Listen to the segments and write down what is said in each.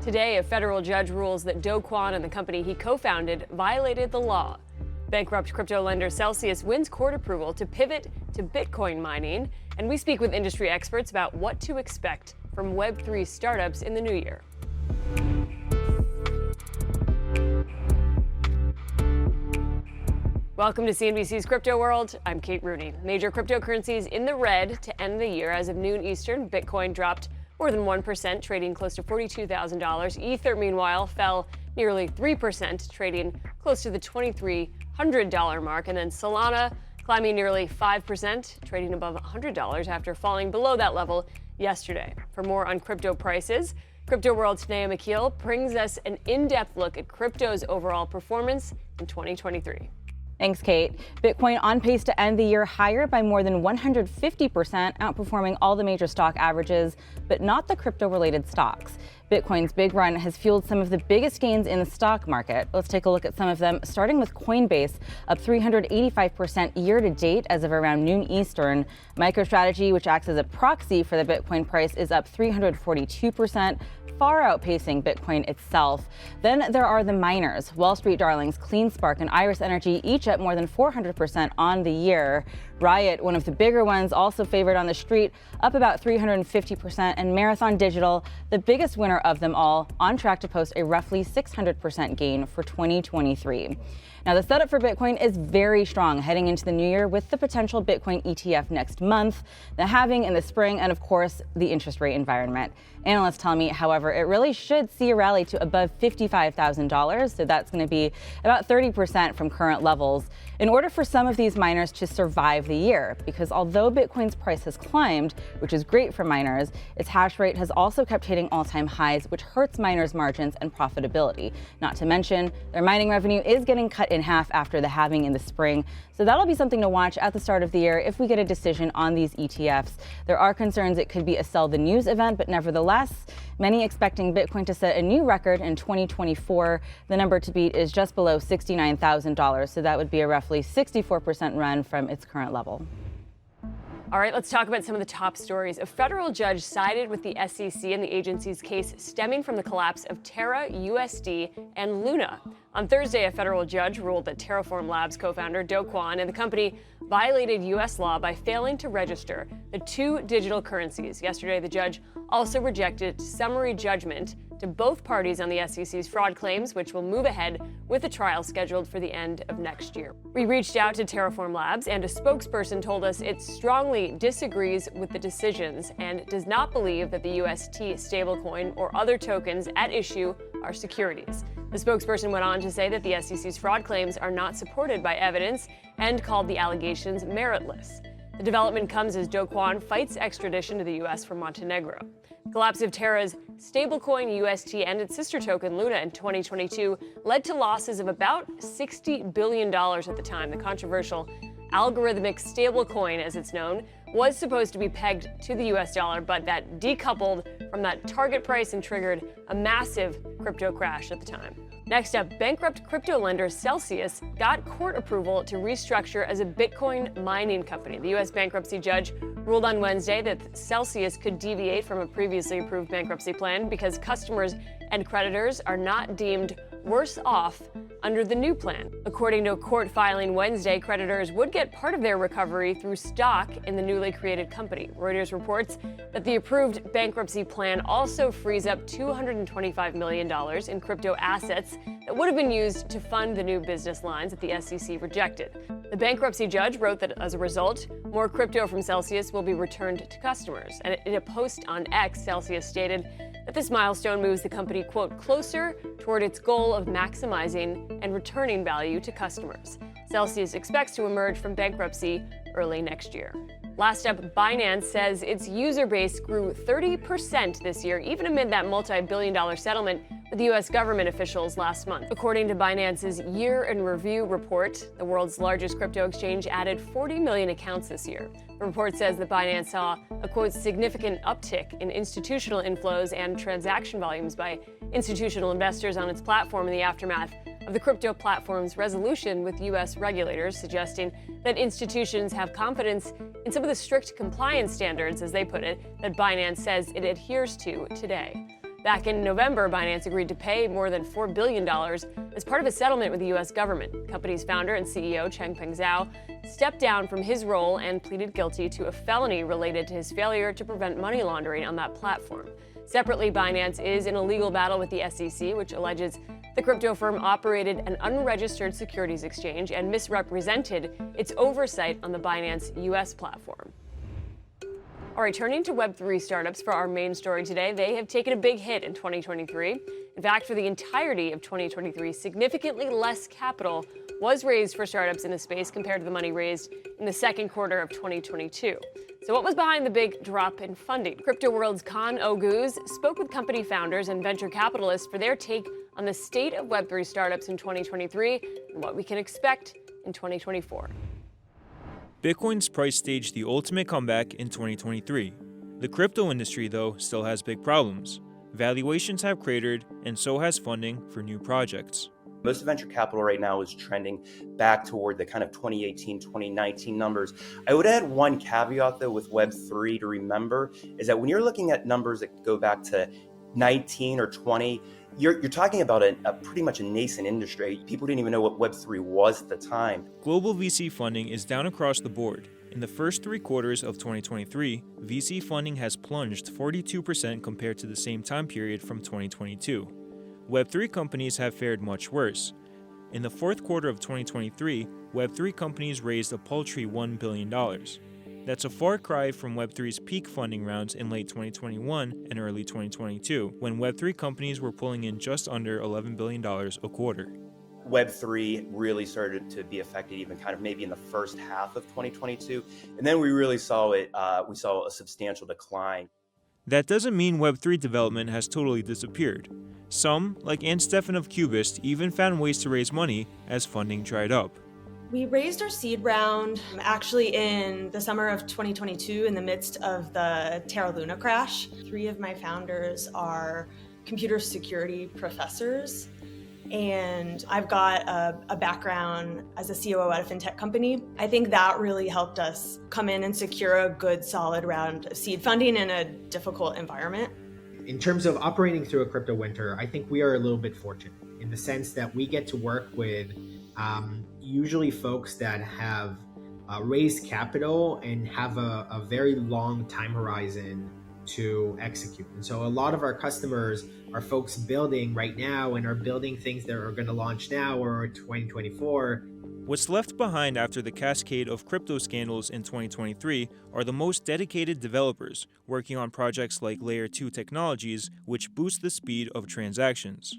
Today, a federal judge rules that Kwon and the company he co-founded violated the law. Bankrupt crypto lender Celsius wins court approval to pivot to Bitcoin mining, and we speak with industry experts about what to expect from Web3 startups in the new year. Welcome to CNBC's Crypto World. I'm Kate Rooney. Major cryptocurrencies in the red to end the year. As of noon Eastern, Bitcoin dropped more than 1%, trading close to $42,000. Ether, meanwhile, fell nearly 3%, trading close to the $2,300 mark. And then Solana climbing nearly 5%, trading above $100 after falling below that level yesterday. For more on crypto prices, Crypto World's Tanea McKeel brings us an in-depth look at crypto's overall performance in 2023. Thanks, Kate. Bitcoin on pace to end the year higher by more than 150%, outperforming all the major stock averages, but not the crypto-related stocks. Bitcoin's big run has fueled some of the biggest gains in the stock market. Let's take a look at some of them, starting with Coinbase, up 385% year to date as of around noon Eastern. MicroStrategy, which acts as a proxy for the Bitcoin price, is up 342%. Far outpacing Bitcoin itself. Then there are the miners. Wall Street darlings CleanSpark and Iris Energy each up more than 400% on the year. Riot, one of the bigger ones, also favored on the street, up about 350%, and Marathon Digital, the biggest winner of them all, on track to post a roughly 600% gain for 2023. Now, the setup for Bitcoin is very strong heading into the new year with the potential Bitcoin ETF next month, the halving in the spring, and of course, the interest rate environment. Analysts tell me, however, it really should see a rally to above $55,000, so that's going to be about 30% from current levels, in order for some of these miners to survive the year. Because although Bitcoin's price has climbed, which is great for miners, its hash rate has also kept hitting all-time highs, which hurts miners' margins and profitability. Not to mention, their mining revenue is getting cut in half after the halving in the spring, so that'll be something to watch at the start of the year if we get a decision on these ETFs. There are concerns it could be a sell the news event, but nevertheless, many expecting Bitcoin to set a new record in 2024. The number to beat is just below $69,000, so that would be a roughly 64% run from its current level. All right, let's talk about some of the top stories. A federal judge sided with the SEC in the agency's case stemming from the collapse of Terra, USD, and Luna. On Thursday, a federal judge ruled that Terraform Labs co-founder Kwon and the company violated U.S. law by failing to register the two digital currencies. Yesterday, the judge also rejected summary judgment to both parties on the SEC's fraud claims, which will move ahead with a trial scheduled for the end of next year. We reached out to Terraform Labs, and a spokesperson told us it strongly disagrees with the decisions and does not believe that the UST stablecoin or other tokens at issue are securities. The spokesperson went on to say that the SEC's fraud claims are not supported by evidence and called the allegations meritless. The development comes as Kwon fights extradition to the U.S. from Montenegro. The collapse of Terra's stablecoin UST and its sister token Luna in 2022 led to losses of about $60 billion at the time. The controversial algorithmic stablecoin, as it's known, was supposed to be pegged to the US dollar, but that decoupled from that target price and triggered a massive crypto crash at the time. Next up, bankrupt crypto lender Celsius got court approval to restructure as a Bitcoin mining company. The U.S. bankruptcy judge ruled on Wednesday that Celsius could deviate from a previously approved bankruptcy plan because customers and creditors are not deemed worse off under the new plan. According to a court filing Wednesday, creditors would get part of their recovery through stock in the newly created company. Reuters reports that the approved bankruptcy plan also frees up $225 million in crypto assets that would have been used to fund the new business lines that the SEC rejected. The bankruptcy judge wrote that as a result, more crypto from Celsius will be returned to customers. And in a post on X, Celsius stated that this milestone moves the company, quote, closer toward its goal of maximizing and returning value to customers. Celsius expects to emerge from bankruptcy early next year. Last up, Binance says its user base grew 30% this year, even amid that multi-billion-dollar settlement with U.S. government officials last month. According to Binance's Year in Review report, the world's largest crypto exchange added 40 million accounts this year. The report says that Binance saw a, quote, significant uptick in institutional inflows and transaction volumes by institutional investors on its platform in the aftermath of the crypto platform's resolution with U.S. regulators, suggesting that institutions have confidence in some of the strict compliance standards, as they put it, that Binance says it adheres to today. Back in November, Binance agreed to pay more than $4 billion as part of a settlement with the U.S. government. The company's founder and CEO, Changpeng Zhao, stepped down from his role and pleaded guilty to a felony related to his failure to prevent money laundering on that platform. Separately, Binance is in a legal battle with the SEC, which alleges the crypto firm operated an unregistered securities exchange and misrepresented its oversight on the Binance U.S. platform. All right, turning to Web3 startups for our main story today, they have taken a big hit in 2023. In fact, for the entirety of 2023, significantly less capital was raised for startups in the space compared to the money raised in the second quarter of 2022. So what was behind the big drop in funding? Crypto World's Kwon spoke with company founders and venture capitalists for their take on the state of Web3 startups in 2023 and what we can expect in 2024. Bitcoin's price staged the ultimate comeback in 2023. The crypto industry, though, still has big problems. Valuations have cratered, and so has funding for new projects. Most venture capital right now is trending back toward the kind of 2018, 2019 numbers. I would add one caveat, though, with Web3 to remember, is that when you're looking at numbers that go back to 19 or 20, you're talking about a pretty much a nascent industry. People didn't even know what Web3 was at the time. Global VC funding is down across the board. In the first 3 quarters of 2023, VC funding has plunged 42% compared to the same time period from 2022. Web3 companies have fared much worse. In the fourth quarter of 2023, Web3 companies raised a paltry $1 billion. That's a far cry from Web3's peak funding rounds in late 2021 and early 2022, when Web3 companies were pulling in just under $11 billion a quarter. Web3 really started to be affected even kind of maybe in the first half of 2022. And then we really saw we saw a substantial decline. That doesn't mean Web3 development has totally disappeared. Some, like Ann Steffen of Cubist, even found ways to raise money as funding dried up. We raised our seed round actually in the summer of 2022 in the midst of the Terra Luna crash. 3 of my founders are computer security professors, and I've got a background as a COO at a fintech company. I think that really helped us come in and secure a good, solid round of seed funding in a difficult environment. In terms of operating through a crypto winter, I think we are a little bit fortunate in the sense that we get to work with usually folks that have raised capital and have a very long time horizon to execute. And so a lot of our customers are folks building right now and are building things that are going to launch now or 2024. What's left behind after the cascade of crypto scandals in 2023 are the most dedicated developers working on projects like Layer 2 technologies, which boost the speed of transactions.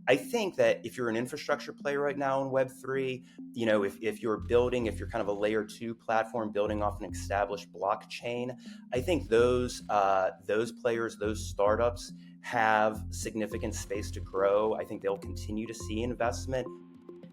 I think that if you're an infrastructure player right now in Web3, if you're kind of a layer 2 platform building off an established blockchain, I think those players, those startups have significant space to grow. I think they'll continue to see investment.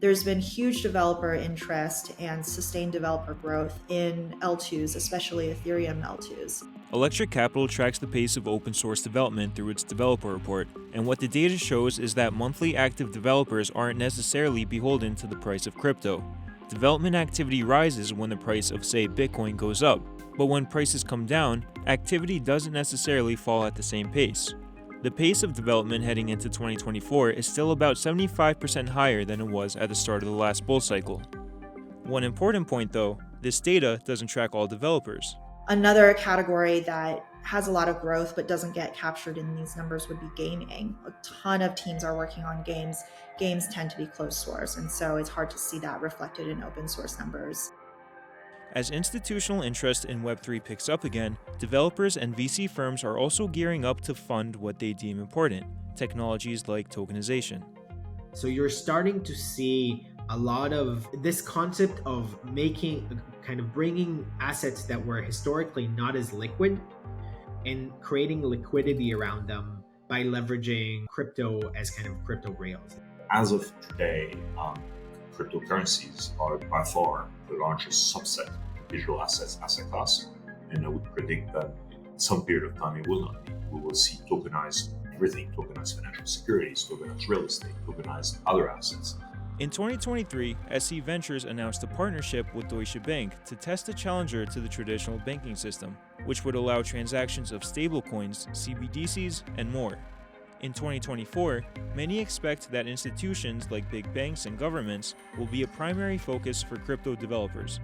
There's been huge developer interest and sustained developer growth in L2s, especially Ethereum L2s. Electric Capital tracks the pace of open source development through its developer report, and what the data shows is that monthly active developers aren't necessarily beholden to the price of crypto. Development activity rises when the price of, say, Bitcoin goes up, but when prices come down, activity doesn't necessarily fall at the same pace. The pace of development heading into 2024 is still about 75% higher than it was at the start of the last bull cycle. One important point though, this data doesn't track all developers. Another category that has a lot of growth but doesn't get captured in these numbers would be gaming. A ton of teams are working on games. Games tend to be closed source, and so it's hard to see that reflected in open source numbers. As institutional interest in Web3 picks up again, developers and VC firms are also gearing up to fund what they deem important, technologies like tokenization. So you're starting to see a lot of this concept of bringing assets that were historically not as liquid and creating liquidity around them by leveraging crypto as kind of crypto rails. As of today, cryptocurrencies are by far the largest subset of digital assets asset class, and I would predict that in some period of time it will not be. We will see tokenized everything, tokenized financial securities, tokenized real estate, tokenized other assets. In 2023, SC Ventures announced a partnership with Deutsche Bank to test a challenger to the traditional banking system, which would allow transactions of stablecoins, CBDCs, and more. In 2024, many expect that institutions like big banks and governments will be a primary focus for crypto developers.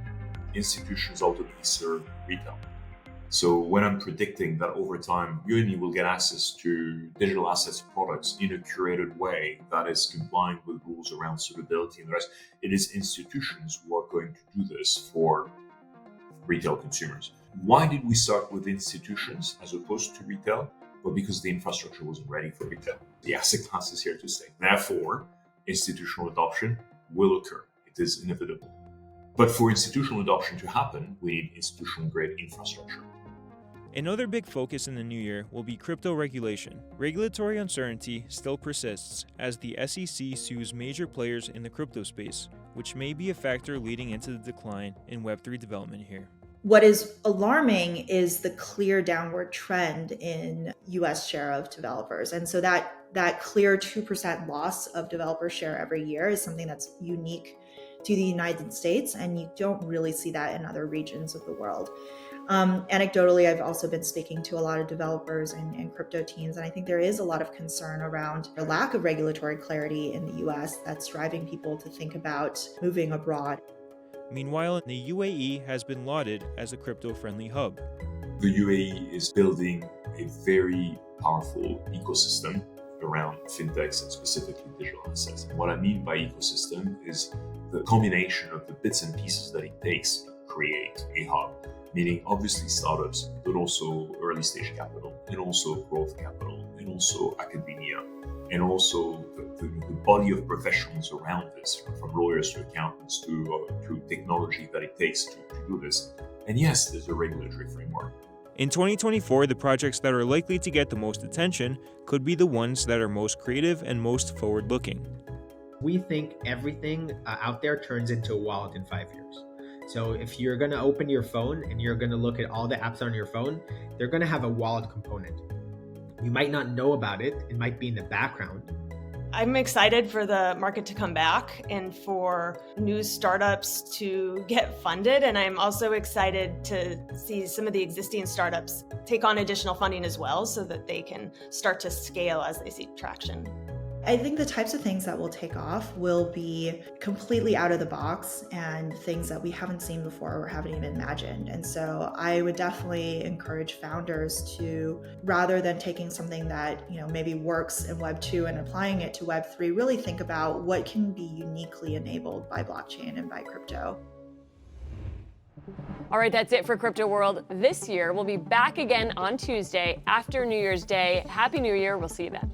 Institutions ultimately serve retail. So when I'm predicting that over time, you and me will get access to digital assets products in a curated way that is compliant with rules around suitability and the rest, it is institutions who are going to do this for retail consumers. Why did we start with institutions as opposed to retail? Well, because the infrastructure wasn't ready for retail. The asset class is here to stay. Therefore, institutional adoption will occur. It is inevitable. But for institutional adoption to happen, we need institutional-grade infrastructure. Another big focus in the new year will be crypto regulation. Regulatory uncertainty still persists as the SEC sues major players in the crypto space, which may be a factor leading into the decline in Web3 development here. What is alarming is the clear downward trend in US share of developers. And so that clear 2% loss of developer share every year is something that's unique to the United States, and you don't really see that in other regions of the world. Anecdotally, I've also been speaking to a lot of developers and crypto teams, and I think there is a lot of concern around the lack of regulatory clarity in the US that's driving people to think about moving abroad. Meanwhile, the UAE has been lauded as a crypto-friendly hub. The UAE is building a very powerful ecosystem around fintechs and specifically digital assets. And what I mean by ecosystem is the combination of the bits and pieces that it takes to create a hub, meaning obviously startups, but also early stage capital, and also growth capital, and also academia, and also the body of professionals around this, from lawyers to accountants to technology that it takes to do this. And yes, there's a regulatory framework. In 2024, the projects that are likely to get the most attention could be the ones that are most creative and most forward-looking. We think everything out there turns into a wallet in 5 years. So if you're going to open your phone and you're going to look at all the apps on your phone, they're going to have a wallet component. You might not know about it. It might be in the background. I'm excited for the market to come back and for new startups to get funded. And I'm also excited to see some of the existing startups take on additional funding as well so that they can start to scale as they see traction. I think the types of things that will take off will be completely out of the box and things that we haven't seen before or haven't even imagined. And so I would definitely encourage founders to, rather than taking something that maybe works in Web 2 and applying it to Web 3, really think about what can be uniquely enabled by blockchain and by crypto. All right, that's it for Crypto World this year. We'll be back again on Tuesday after New Year's Day. Happy New Year. We'll see you then.